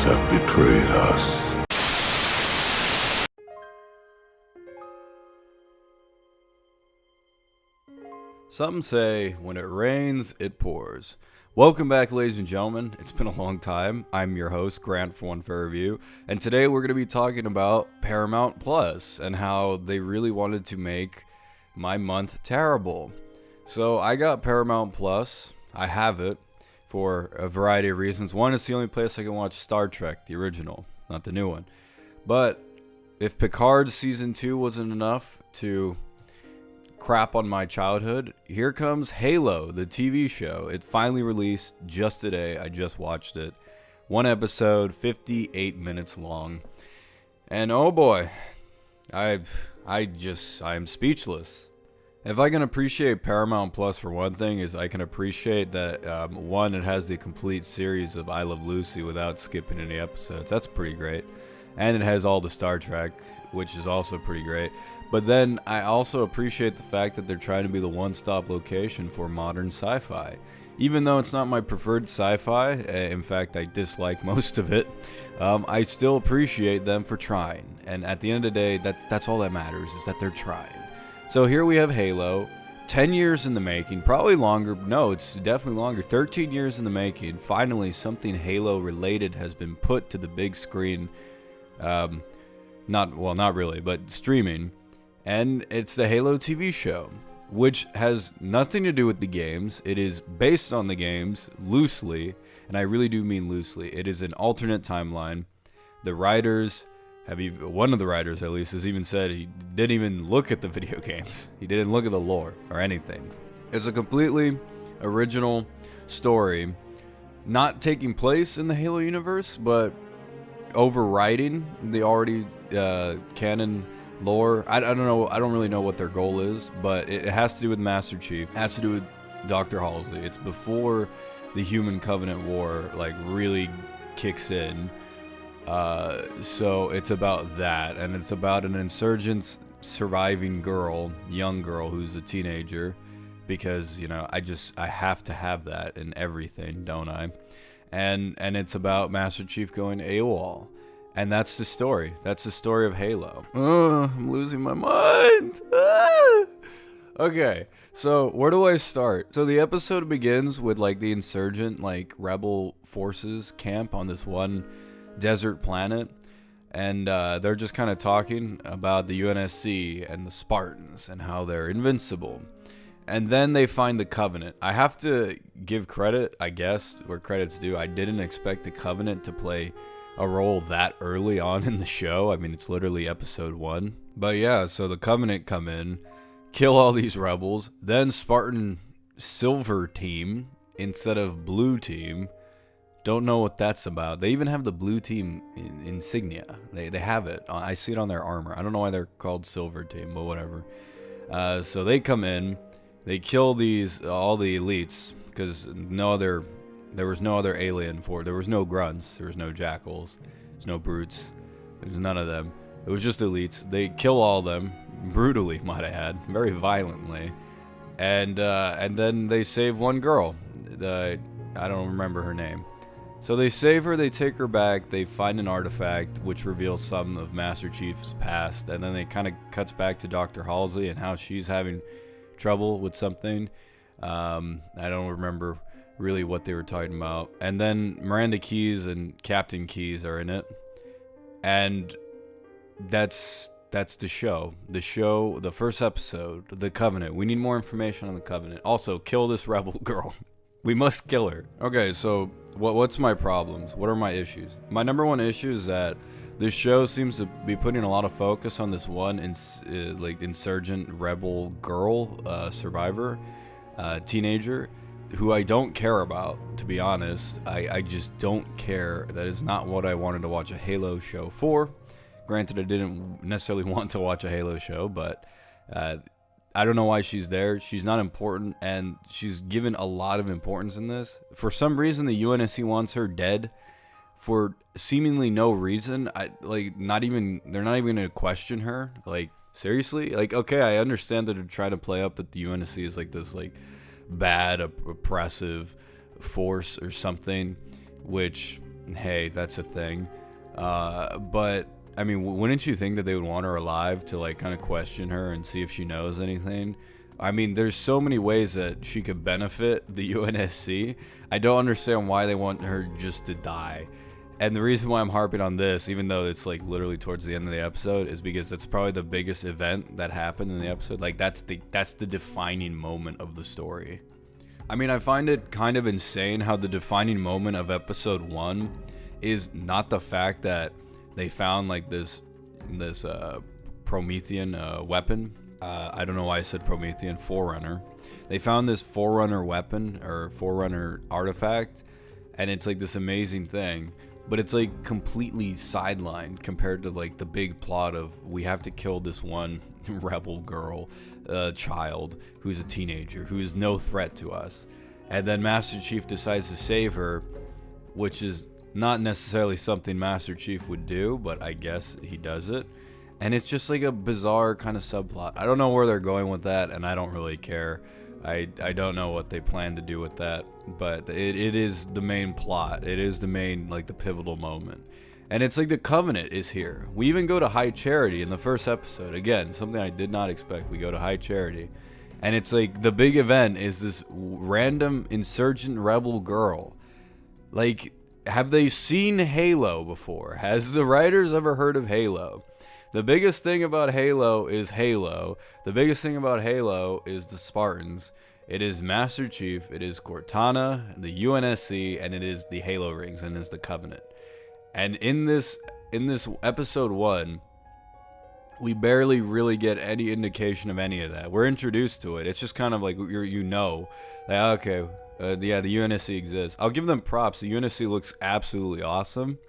gods have betrayed us. Some say when it rains, it pours. Welcome back, ladies and gentlemen. It's been a long time. I'm your host, Grant, for One Fair Review, and today we're going to be talking about Paramount Plus and how they really wanted to make my month terrible. So I got Paramount Plus. I have it for a variety of reasons. One, it's the only place I can watch Star Trek, the original, not the new one. But if Picard Season 2 wasn't enough to crap on my childhood, here comes Halo, the TV show. It finally released just today. I just watched it. One episode, 58 minutes long. And oh boy, I am speechless. If I can appreciate Paramount Plus for one thing, is I can appreciate that, one, it has the complete series of I Love Lucy without skipping any episodes. That's pretty great. And it has all the Star Trek, which is also pretty great. But then I also appreciate the fact that they're trying to be the one-stop location for modern sci-fi. Even though it's not my preferred sci-fi, in fact I dislike most of it, I still appreciate them for trying. And at the end of the day, that's all that matters, is that they're trying. So here we have Halo, 10 years in the making, probably longer. No, it's definitely longer. 13 years in the making. Finally, something Halo-related has been put to the big screen. Not really, but streaming. And it's the Halo TV show, which has nothing to do with the games. It is based on the games loosely, and I really do mean loosely. It is an alternate timeline. The writers one of the writers at least has even said he didn't even look at the video games. He didn't look at the lore or anything. It's a completely original story, not taking place in the Halo universe, but overriding the already canon lore. I don't know. I don't really know what their goal is, but it has to do with Master Chief. It has to do with Dr. Halsey. It's before the Human Covenant War really kicks in. So it's about that, and it's about an insurgent's surviving young girl who's a teenager, because I have to have that in everything, don't I? And it's about Master Chief going AWOL. And that's the story. That's the story of Halo. I'm losing my mind. Okay, so where do I start? So the episode begins with the insurgent, rebel forces camp on this one desert planet. And they're just kind of talking about the UNSC and the Spartans and how they're invincible. And then they find the Covenant. I have to give credit, I guess, where credit's due. I didn't expect the Covenant to play a role that early on in the show. I mean, it's literally episode 1. But yeah, so the Covenant come in, kill all these rebels, then Spartan Silver Team instead of Blue Team. Don't know what that's about. They even have the Blue Team insignia. They have it. I see it on their armor. I don't know why they're called Silver Team, but whatever. So they come in, they kill all the elites, because there was no other alien there was no grunts, there was no jackals, there's no brutes, there's none of them. It was just elites. They kill all of them, brutally, might I add, very violently. And then they save one girl. I don't remember her name. So they save her, they take her back, they find an artifact which reveals some of Master Chief's past, and then it kind of cuts back to Dr. Halsey and how she's having trouble with something. I don't remember really what they were talking about. And then Miranda Keyes and Captain Keyes are in it. And that's the show. The first episode, the Covenant. We need more information on the Covenant. Also, kill this rebel girl. We must kill her. Okay, so what's my problems? What are my issues? My number one issue is that this show seems to be putting a lot of focus on this one insurgent rebel girl, survivor, teenager, who I don't care about, to be honest. I just don't care. That is not what I wanted to watch a Halo show for. Granted, I didn't necessarily want to watch a Halo show, but I don't know why she's there. She's not important, and she's given a lot of importance in this. For some reason, the UNSC wants her dead for seemingly no reason. They're not even gonna question her. Seriously? Okay, I understand that they're trying to play up that the UNSC is this bad, oppressive force or something, which hey, that's a thing. But I mean, wouldn't you think that they would want her alive to like kind of question her and see if she knows anything? I mean, there's so many ways that she could benefit the UNSC. I don't understand why they want her just to die. And the reason why I'm harping on this, even though it's like literally towards the end of the episode, is because that's probably the biggest event that happened in the episode. Like that's the defining moment of the story. I mean, I find it kind of insane how the defining moment of episode 1 is not the fact that they found like this Promethean weapon. I don't know why I said Promethean, Forerunner. They found this Forerunner weapon or Forerunner artifact, and it's like this amazing thing. But it's like completely sidelined compared to like the big plot of we have to kill this one rebel girl, child who's a teenager who's no threat to us, and then Master Chief decides to save her, which is not necessarily something Master Chief would do, but I guess he does it. And it's just like a bizarre kind of subplot. I don't know where they're going with that, and I don't really care. I don't know what they plan to do with that, but it is the main plot. It is the main, like, the pivotal moment. And it's like the Covenant is here. We even go to High Charity in the first episode. Again, something I did not expect. We go to High Charity. And it's like the big event is this random insurgent rebel girl. Like, have they seen Halo before? Has the writers ever heard of Halo? The biggest thing about Halo is Halo. The biggest thing about Halo is the Spartans. It is Master Chief, it is Cortana, the UNSC, and it is the Halo rings, and it is the Covenant. And in this episode 1, we barely really get any indication of any of that. We're introduced to it. It's just kind of like like, okay, yeah, the UNSC exists. I'll give them props. The UNSC looks absolutely awesome.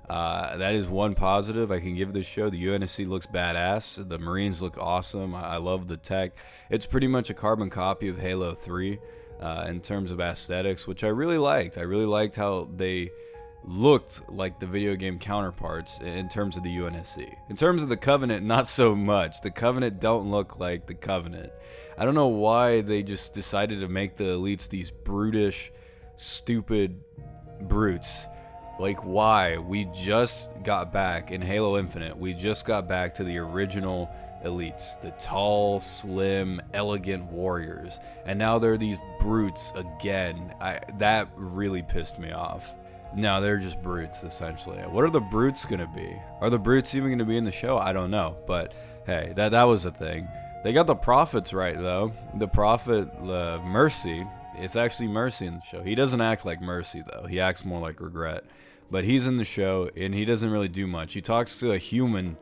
That is one positive I can give this show. The UNSC looks badass. The Marines look awesome. I love the tech. It's pretty much a carbon copy of Halo 3 in terms of aesthetics, which I really liked. I really liked how they looked like the video game counterparts in terms of the UNSC. In terms of the Covenant, not so much. The Covenant don't look like the Covenant. I don't know why they just decided to make the elites these brutish, stupid brutes. Like, why? We just got back in Halo Infinite. We just got back to the original elites, the tall, slim, elegant warriors, and now they're these brutes again. That really pissed me off. No, they're just brutes, essentially. What are the brutes gonna be? Are the brutes even gonna be in the show? I don't know, but hey, that was a thing. They got the prophets right, though. The prophet, Mercy. It's actually Mercy in the show. He doesn't act like Mercy, though. He acts more like Regret. But he's in the show, and he doesn't really do much. He talks to a human.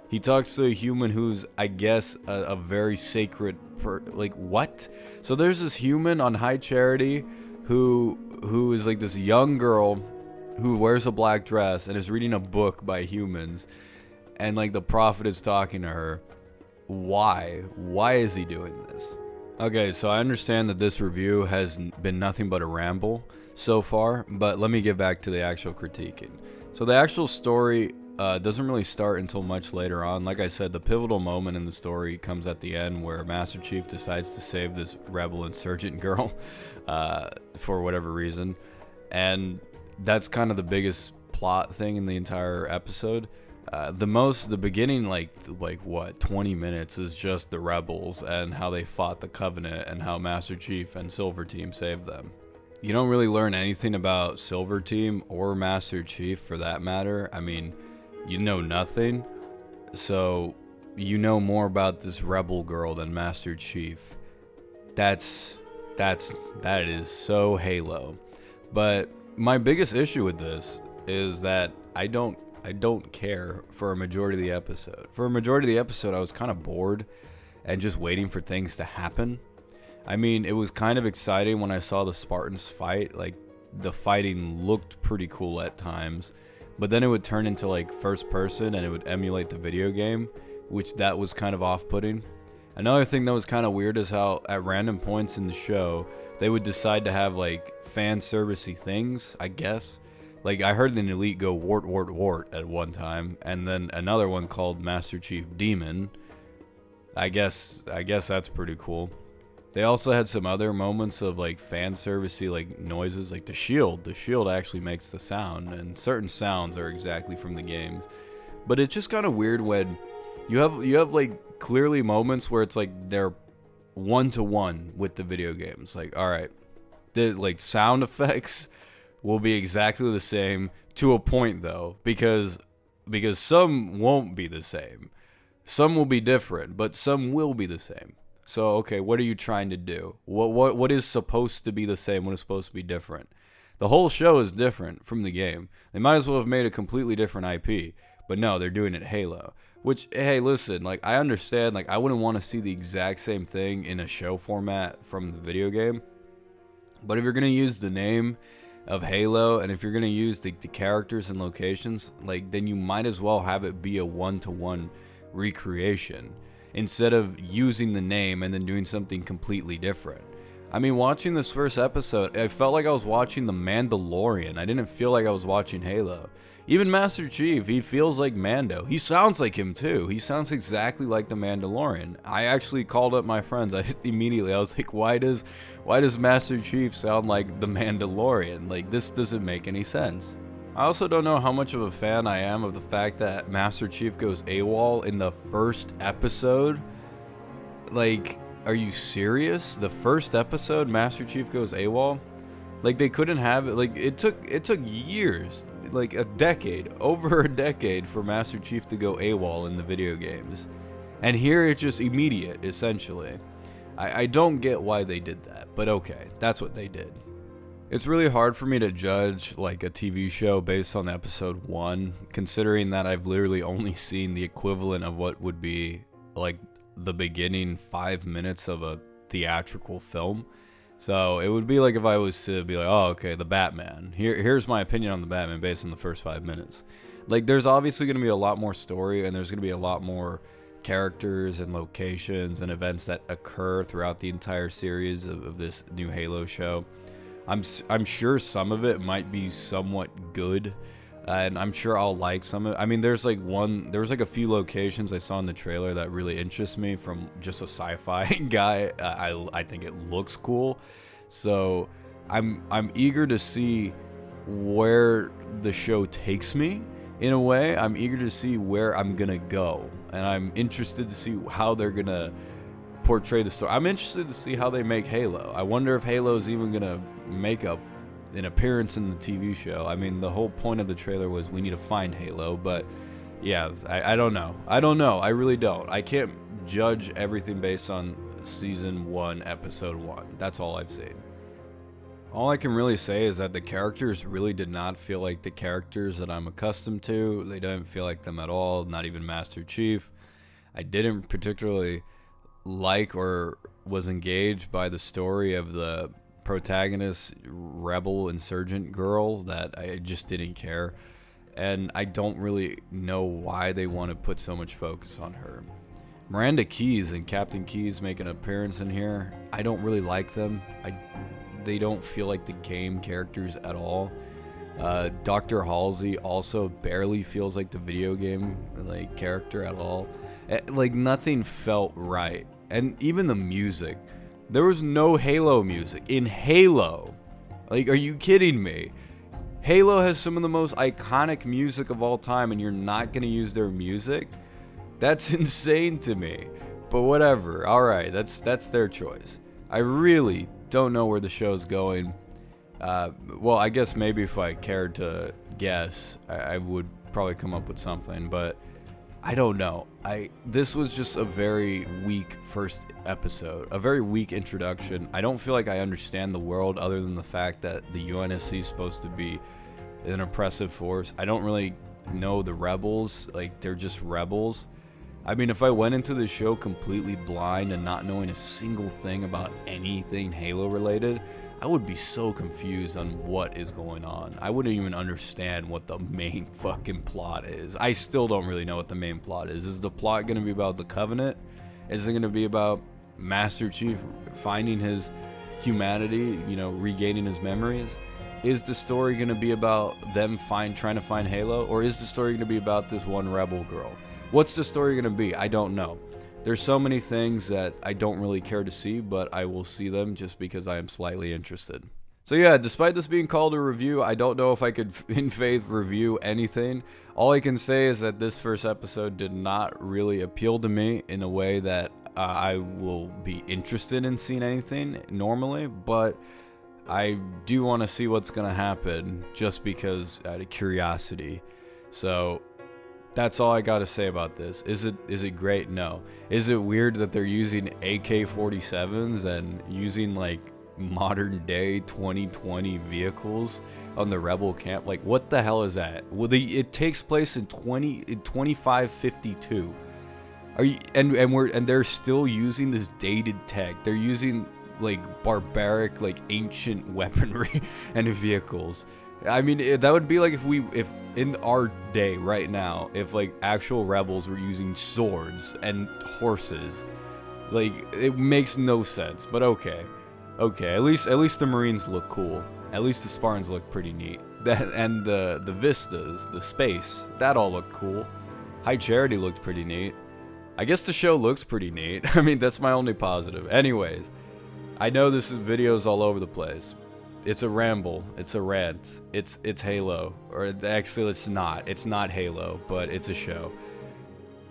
He talks to a human who's, I guess, a very sacred... like, what? So there's this human on High Charity who is like this young girl who wears a black dress and is reading a book by humans. And, like, the prophet is talking to her. Why? Why is he doing this? Okay, so I understand that this review has been nothing but a ramble so far, but let me get back to the actual critiquing. So the actual story doesn't really start until much later on. Like I said, the pivotal moment in the story comes at the end where Master Chief decides to save this rebel insurgent girl for whatever reason. And that's kind of the biggest plot thing in the entire episode. The beginning, like what, 20 minutes is just the rebels and how they fought the Covenant and how Master Chief and Silver Team saved them. You don't really learn anything about Silver Team or Master Chief for that matter. I mean, you know nothing. So you know more about this rebel girl than Master Chief. That is so Halo. But my biggest issue with this is that I don't care for a majority of the episode. For a majority of the episode, I was kind of bored and just waiting for things to happen. I mean, it was kind of exciting when I saw the Spartans fight. Like, the fighting looked pretty cool at times. But then it would turn into, like, first person and it would emulate the video game, which that was kind of off-putting. Another thing that was kind of weird is how at random points in the show, they would decide to have, like, fan servicey things, I guess. Like, I heard an elite go wart, wart, wart at one time, and then another one called Master Chief Demon. I guess that's pretty cool. They also had some other moments of like fan servicey like noises, like the shield. The shield actually makes the sound, and certain sounds are exactly from the games. But it's just kind of weird when you have like clearly moments where it's like they're one to one with the video games. Like, all right, the like sound effects will be exactly the same to a point though, because some won't be the same. Some will be different, but some will be the same. So, okay, what are you trying to do? What is supposed to be the same? What is supposed to be different? The whole show is different from the game. They might as well have made a completely different IP, but no, they're doing it Halo. Which, hey, listen, like, I understand, like, I wouldn't want to see the exact same thing in a show format from the video game. But if you're going to use the name of Halo, and if you're going to use the characters and locations, like, then you might as well have it be a one-to-one recreation, instead of using the name and then doing something completely different. I mean, watching this first episode, I felt like I was watching The Mandalorian. I didn't feel like I was watching Halo. Even Master Chief, he feels like Mando. He sounds like him too. He sounds exactly like the Mandalorian. I actually called up my friends. I was like, why does Master Chief sound like the Mandalorian? Like, this doesn't make any sense. I also don't know how much of a fan I am of the fact that Master Chief goes AWOL in the first episode. Like, are you serious? The first episode, Master Chief goes AWOL? Like, they couldn't have it. Like, it took years, like over a decade for Master Chief to go AWOL in the video games. And here it's just immediate, essentially. I don't get why they did that, but okay, that's what they did. It's really hard for me to judge like a TV show based on episode 1, considering that I've literally only seen the equivalent of what would be like the beginning 5 minutes of a theatrical film. So it would be like if I was to be like, oh, okay, the Batman. Here's my opinion on the Batman based on the first 5 minutes. Like, there's obviously going to be a lot more story, and there's going to be a lot more characters and locations and events that occur throughout the entire series of this new Halo show. I'm sure some of it might be somewhat good, and I'm sure I'll like some of it. I mean, there was like a few locations I saw in the trailer that really interest me from just a sci-fi guy. I think it looks cool, so I'm eager to see where the show takes me. In a way, I'm eager to see where I'm gonna go, and I'm interested to see how they're gonna portray the story. I'm interested to see how they make Halo. I wonder if Halo's even gonna make an appearance in the TV show. I mean, the whole point of the trailer was we need to find Halo, but yeah, I don't know. I really don't. I can't judge everything based on season 1, episode 1. That's all I've seen. All I can really say is that the characters really did not feel like the characters that I'm accustomed to. They didn't feel like them at all, not even Master Chief. I didn't particularly like or was engaged by the story of the protagonist rebel insurgent girl. That I just didn't care, and I don't really know why they want to put so much focus on her. Miranda Keyes and Captain Keyes make an appearance in here. I don't really like them. They don't feel like the game characters at all. Dr. Halsey also barely feels like the video game like character at all. Like, nothing felt right. And even the music, there was no Halo music in Halo. Like, are you kidding me? Halo has some of the most iconic music of all time, and you're not gonna use their music? That's insane to me. But whatever. All right, that's their choice. I really don't know where the show's going. Well, I guess maybe if I cared to guess, I would probably come up with something, but I don't know. This was just a very weak first episode, a very weak introduction. I don't feel like I understand the world other than the fact that the UNSC is supposed to be an oppressive force. I don't really know the rebels. Like, they're just rebels. I mean, if I went into the show completely blind and not knowing a single thing about anything Halo related, I would be so confused on what is going on. I wouldn't even understand what the main fucking plot is. I still don't really know what the main plot is. Is the plot going to be about the Covenant? Is it going to be about Master Chief finding his humanity, regaining his memories? Is the story going to be about them trying to find Halo? Or is the story going to be about this one rebel girl? What's the story going to be? I don't know. There's so many things that I don't really care to see, but I will see them just because I am slightly interested. So yeah, despite this being called a review, I don't know if I could in faith review anything. All I can say is that this first episode did not really appeal to me in a way that I will be interested in seeing anything normally, but I do want to see what's going to happen just because out of curiosity. So that's all I got to say about this. Is it great? No. Is it weird that they're using AK-47s and using like modern day 2020 vehicles on the rebel camp? Like, what the hell is that? Well, it takes place in 2552. Are you and they're still using this dated tech. They're using like barbaric, like ancient weaponry and vehicles. I mean, that would be like if in our day right now, if like actual rebels were using swords and horses. Like, it makes no sense, but okay. Okay, at least the Marines look cool. At least the Spartans look pretty neat. And the vistas, the space, that all looked cool. High Charity looked pretty neat. I guess the show looks pretty neat. I mean, that's my only positive. Anyways, I know this video's all over the place. It's a ramble. It's a rant. It's Halo. Or actually, it's not. It's not Halo, but it's a show.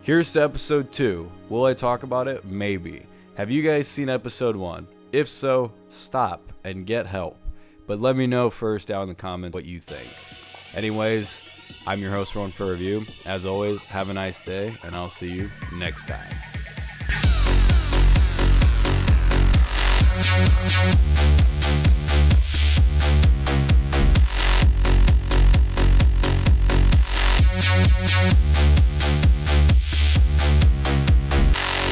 Here's to episode 2. Will I talk about it? Maybe. Have you guys seen episode 1? If so, stop and get help. But let me know first down in the comments what you think. Anyways, I'm your host, Rowan, for review. As always, have a nice day, and I'll see you next time.